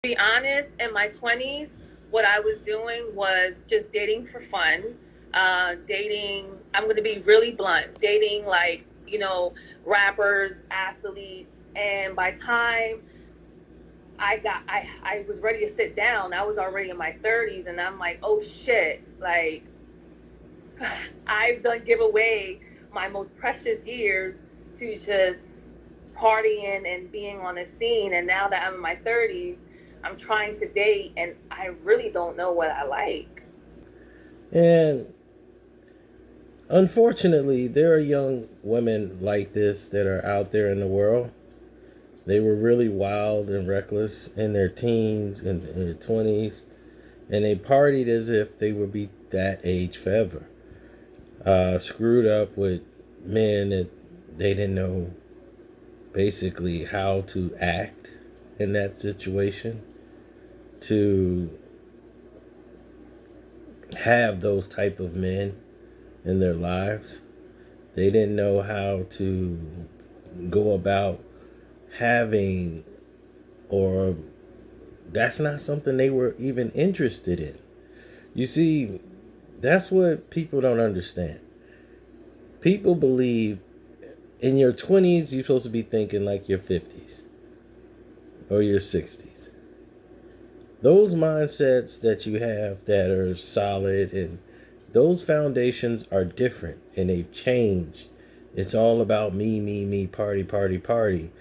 be honest, in my 20s, what I was doing was just dating for fun. I'm going to be really blunt, dating like, rappers, athletes. And by time I was ready to sit down, I was already in my 30s. And I'm like, oh shit, like, I've done give away my most precious years to just partying and being on a scene. And now that I'm in my 30s, I'm trying to date and I really don't know what I like. And unfortunately, there are young women like this that are out there in the world. They were really wild and reckless in their teens and in their 20s, and they partied as if they would be that age forever. Screwed up with men that they didn't know basically how to act in that situation to have those type of men in their lives. They didn't know how to go about having, or that's not something they were even interested in. You see, that's what people don't understand. People believe in your 20s, you're supposed to be thinking like your 50s or your 60s. Those mindsets that you have that are solid, and those foundations are different and they've changed. It's all about me, me, me, party, party, party.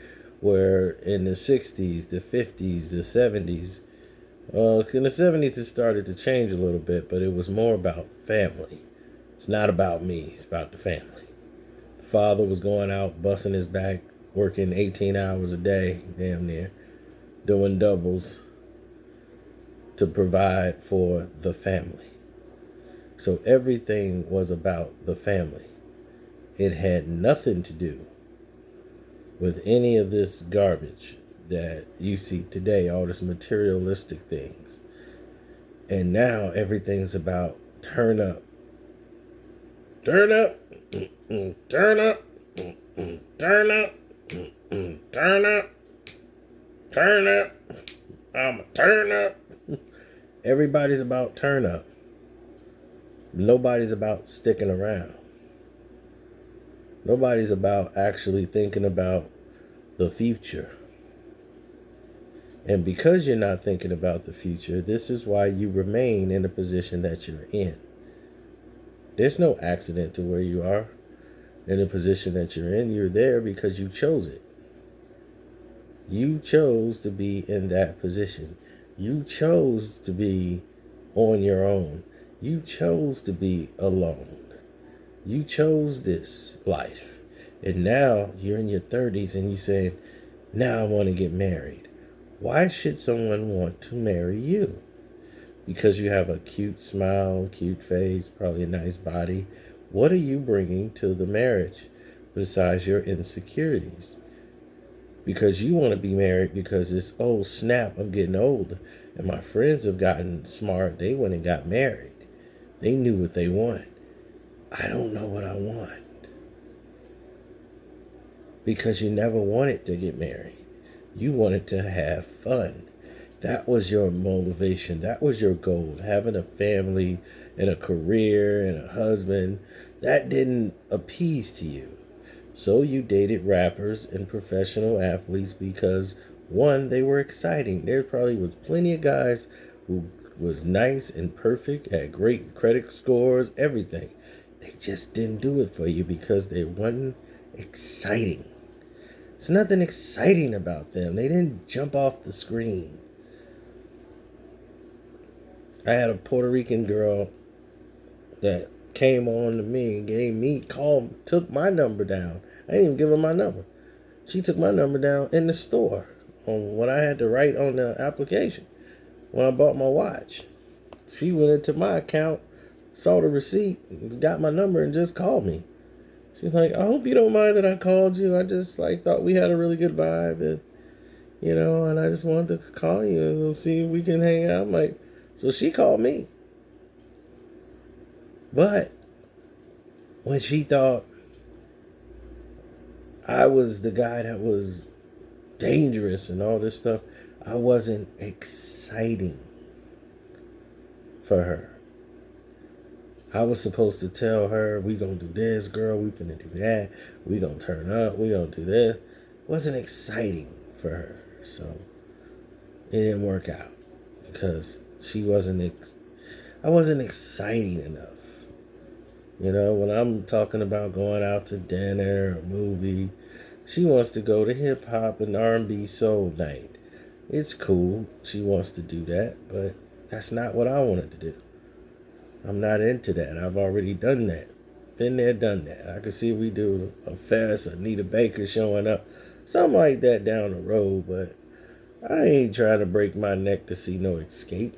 Where in the 60s, the 50s, the 70s, in the 70s it started to change a little bit, but it was more about family. It's not about me, it's about the family. The father was going out, busting his back, working 18 hours a day, damn near, doing doubles to provide for the family. So everything was about the family. It had nothing to do with any of this garbage that you see today, all this materialistic things. And now everything's about turn up. Turn up. Turn up. Turn up. Turn up. Turn up. I'm a turn up. Everybody's about turn up. Nobody's about sticking around. Nobody's about actually thinking about the future. And because you're not thinking about the future, this is why you remain in the position that you're in. There's no accident to where you are in the position that you're in. You're there because you chose it. You chose to be in that position. You chose to be on your own. You chose to be alone. You chose this life. And now you're in your 30s and you say, now I want to get married. Why should someone want to marry you? Because you have a cute smile, cute face, probably a nice body. What are you bringing to the marriage besides your insecurities? Because you want to be married because it's, oh snap, I'm getting old. And my friends have gotten smart. They went and got married. They knew what they wanted. I don't know what I want. Because you never wanted to get married. You wanted to have fun. That was your motivation. That was your goal. Having a family and a career and a husband. That didn't appease to you. So you dated rappers and professional athletes because one, they were exciting. There probably was plenty of guys who was nice and perfect, had great credit scores, everything. They just didn't do it for you because they weren't exciting. There's nothing exciting about them. They didn't jump off the screen. I had a Puerto Rican girl that came on to me and gave me called, took my number down. I didn't even give her my number. She took my number down in the store on what I had to write on the application when I bought my watch. She went into my account, saw the receipt, got my number, and just called me. She's like, I hope you don't mind that I called you. I just like thought we had a really good vibe, and and I just wanted to call you and see if we can hang out. I'm like, so she called me. But when she thought I was the guy that was dangerous and all this stuff, I wasn't exciting for her. I was supposed to tell her, we gonna do this, girl, we finna do that, we gonna turn up, we gonna do this. It wasn't exciting for her. So it didn't work out because I wasn't exciting enough. You know, when I'm talking about going out to dinner or movie, she wants to go to hip hop and R&B soul night. It's cool. She wants to do that, but that's not what I wanted to do. I'm not into that. I've already done that. Been there, done that. I could see we do a fest, Anita Baker showing up, something like that down the road, but I ain't trying to break my neck to see no Escape.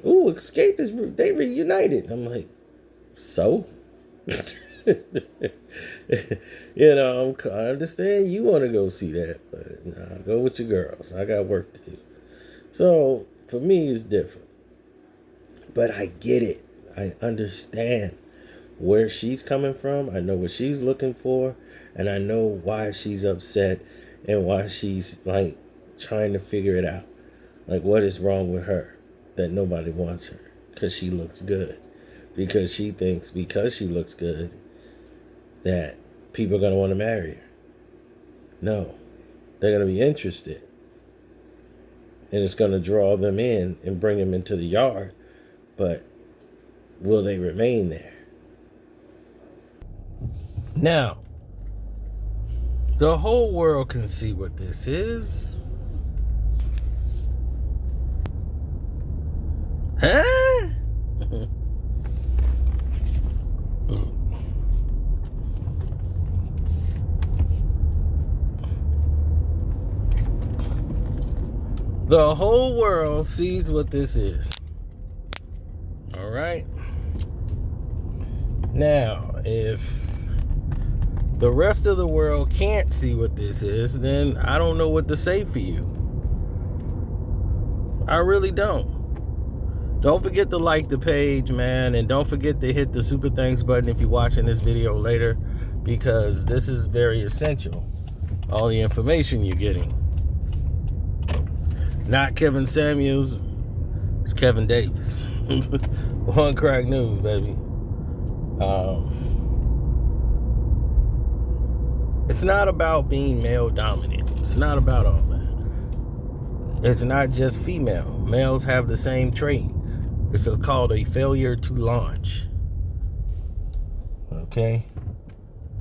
Ooh, Escape they reunited. I'm like, so? You know, I understand you want to go see that, but nah, go with your girls. I got work to do. So, for me, it's different. But I get it. I understand where she's coming from. I know what she's looking for. And I know why she's upset and why she's, like, trying to figure it out. Like, what is wrong with her that nobody wants her? Because she looks good. Because she thinks because she looks good that people are going to want to marry her. No. They're going to be interested. And it's going to draw them in and bring them into the yard. But will they remain there? Now, the whole world can see what this is. Huh? The whole world sees what this is. All right. Now, if the rest of the world can't see what this is, then I don't know what to say for you. I really don't. Don't forget to like the page, man, and don't forget to hit the super thanks button if you're watching this video later, because this is very essential. All the information you're getting. Not Kevin Samuels, it's Kevin Davis. One Crack News, baby. It's not about being male dominant. It's not about all that. It's not just female. Males have the same trait. It's called a failure to launch. Okay?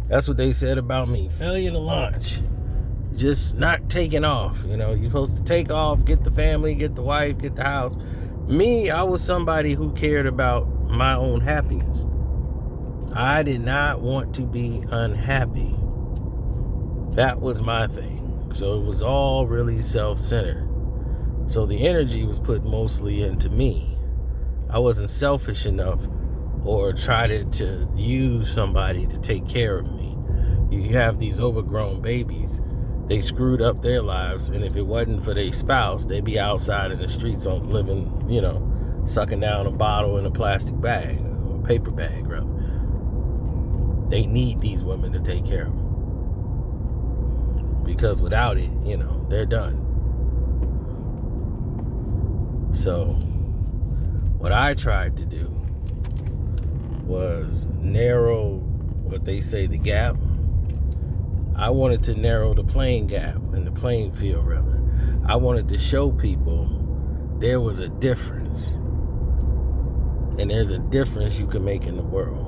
That's what they said about me. Failure to launch. Just not taking off. You know, you're supposed to take off, get the family, get the wife, get the house. Me, I was somebody who cared about my own happiness. I did not want to be unhappy. That was my thing. So it was all really self-centered. So the energy was put mostly into me. I wasn't selfish enough or tried to use somebody to take care of me. You have these overgrown babies. They screwed up their lives, and if it wasn't for their spouse, they'd be outside in the streets on living, you know, sucking down a bottle in a plastic bag, or a paper bag, rather. They need these women to take care of them. Because without it, you know, they're done. So, what I tried to do was narrow what they say the gap. I wanted to narrow the playing gap, and the playing field, rather. I wanted to show people there was a difference. And there's a difference you can make in the world.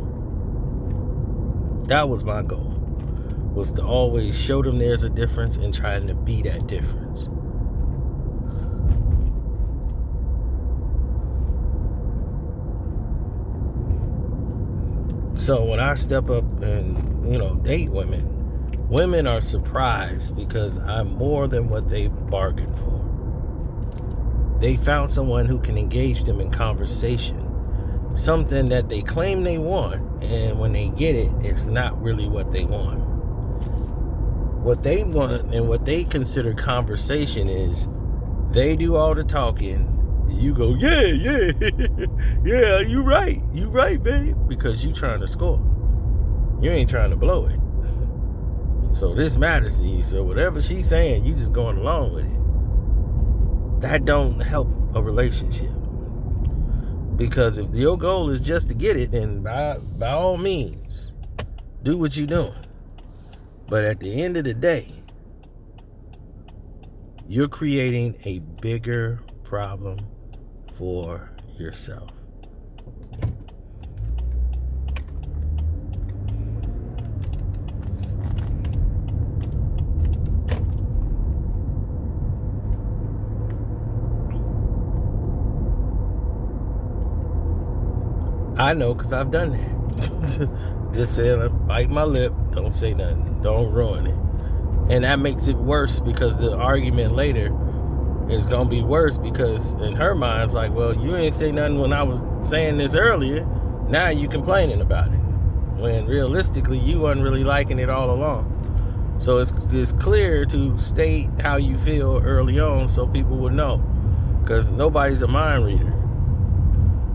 That was my goal. Was to always show them there's a difference and trying to be that difference. So when I step up and, you know, date women, women are surprised because I'm more than what they've bargained for. They found someone who can engage them in conversation. Something that they claim they want, and when they get it, it's not really what they want. What they want and what they consider conversation is they do all the talking. You go, yeah, yeah, you right, babe, because you trying to score. You ain't trying to blow it. So this matters to you. So whatever she's saying, you just going along with it. that don't help a relationship. Because if your goal is just to get it, then by all means, do what you're doing. But at the end of the day, you're creating a bigger problem for yourself. I know, because I've done that. Just saying, bite my lip, don't say nothing, don't ruin it. And that makes it worse, because the argument later is going to be worse, because in her mind, it's like, well, you ain't say nothing when I was saying this earlier. Now you complaining about it. When realistically, you wasn't really liking it all along. So it's clear to state how you feel early on so people will know. Because nobody's a mind reader.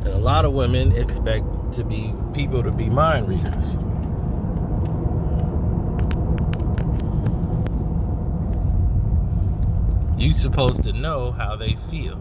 And a lot of women expect people to be mind readers. You're supposed to know how they feel.